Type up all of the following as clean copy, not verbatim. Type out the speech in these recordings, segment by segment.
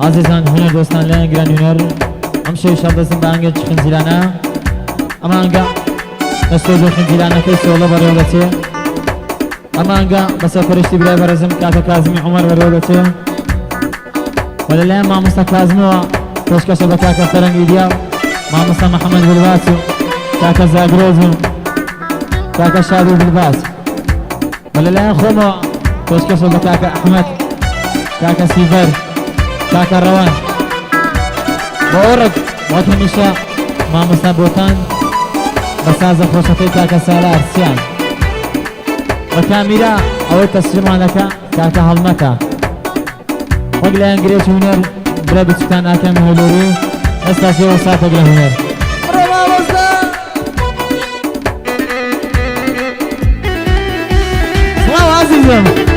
عزیزان هنر دوستان لین گران هنر همشه شب دستم به انگل چخن زیلانه اما انگا نسو دو خن زیلانه که سولا برولته اما انگا بس فرشتی برای برزم کاکا کازمی عمر برولته ولی لین ما مستا کازمو تشکش با کاکا سرنگ ایدیا ما مستا محمد بالباسو کاکا زاگروزو کاکا شادو بالباس ولی لین خومو تشکش با کاکا احمد کاکا سیفر كاكا روان بورق وطنشا ما مسابوتان بسازة خوشتي كاكا سالار سيان وكاميرا او تسليم لك كاكا هلمتا وقلا انجريش هنر برابطتان اكام هلوري استاشي وساط وقلا هنر سلام عزيزم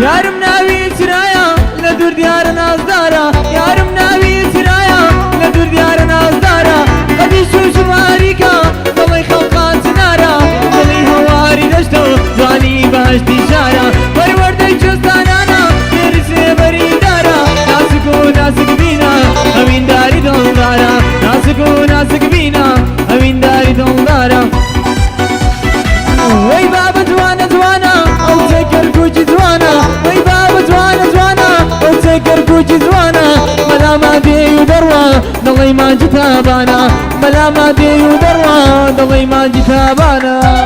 يارم ناوي سرايا لدور ديار نازدارا يارم ناوي سرايا لدور ديار نازدارا قدي شو شماريكا ضلي خلقات نارا ضلي هواري دشتو جواني باشتي شارا وردي جستانانا يرسي بريدارا ناسك بينا امين داري دولدارا ناسك بينا امين داري دولدارا وي بابا جوانا او تكر كوجي جوانا وي بابا جوانا او تكر كوجي جوانا ملا ما دي ودروا ضلي ما جتابانا ملا ما دي ودروا ضلي ما جتابانا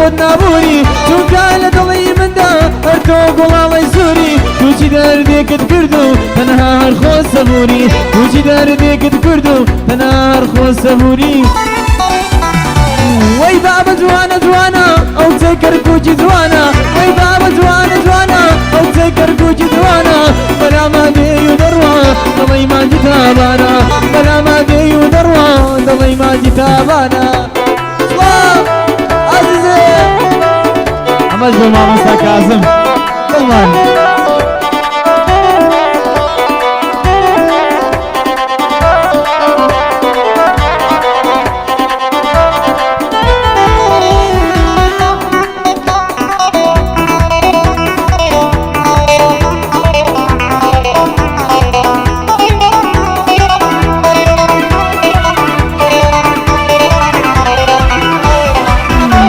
خود نابوري شو قال ضلي من دا ارتوق والله يسوري وشي دردك تكردو تنهار خوص سفوري وشي دردك تكردو تنهار خوص سفوري وي بابا جوانا او تكر كوجي جوانا وي بابا جوانا او تكر كوجي جوانا بلا ما دي ودروا ضلي ما جتابانا بلا ما دي ودروا ضلي ما جتابانا مجد ما مسا كاظم والله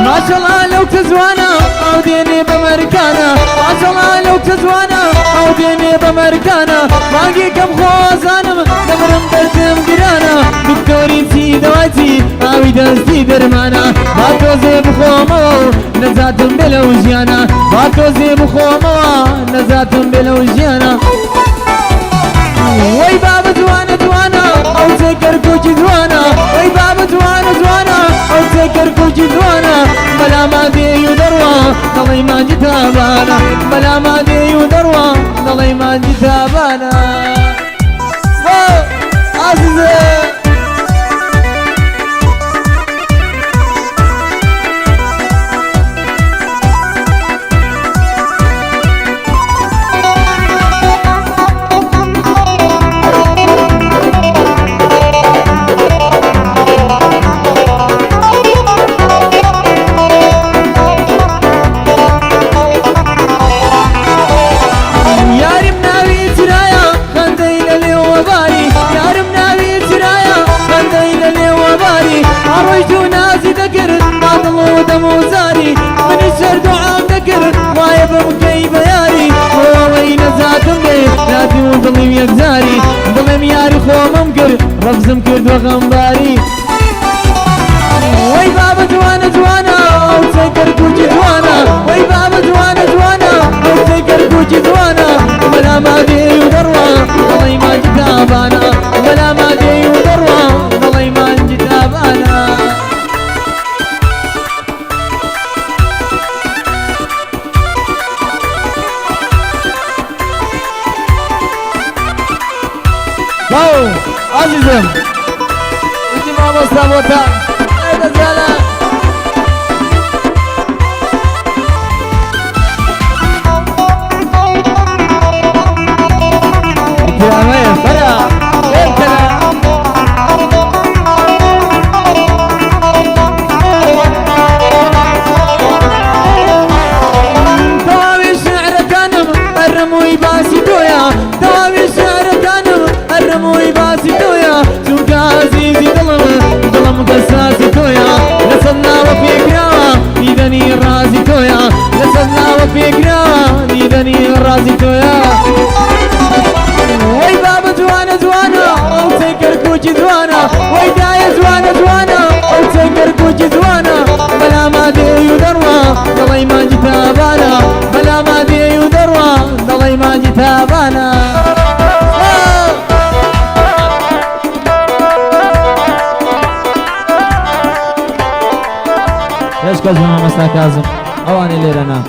ما شاء الله لو تزوانا او ديني بمركانا ما شاء الله لو تزوانا او ديني بمركانا باقي كم خوزانم نمرم دردم قرانا دكتوري تي دواتي اوي دستي درمانا باكوزي بخومو نزاتم بلو جيانا باكوزي بخومو نزاتم بلو جيانا وي بابا جوانا او تكر كوجي جوانا وي بابا جوانا او تكر كوجي جوانا بلا ما دي ودروا ضلي ما جتابانا بلا ما دي ودروا ضلي ما جتابانا عزيزي موزاري من الشرد وعام ذكر وايب مكيب ياري وين زاتم بي لا تظلم يكزاري ظلم ياري خو ممكر رفز مكر وغنباري وي بابا جوانا او تكر كوجي جوانا وي بابا جوانا او تكر كوجي جوانا أو عزيزم أنت ما مصابوتا هيدا زيادة يا مية فرع يبتلع دوامي الشعر كانم الرمو يباسي دويا دوامي الشعر كانم الرمو يباسي دويا شوك عزيزي ظلم قساسي تويا لسنا وفي قراوة ديدني الرازي تويا لسنا وفي قراوة ديدني الرازي تويا وي بابا جوانا جوانا او تنكر كوجي جوانا وي دايا جوانا جوانا او تنكر كوجي جوانا بلا ما دي يدروا ضلي ما جتابانا بلا ما دي يدروا ضلي ما جتابانا ليش كازم مسا كازم أواني ليرنا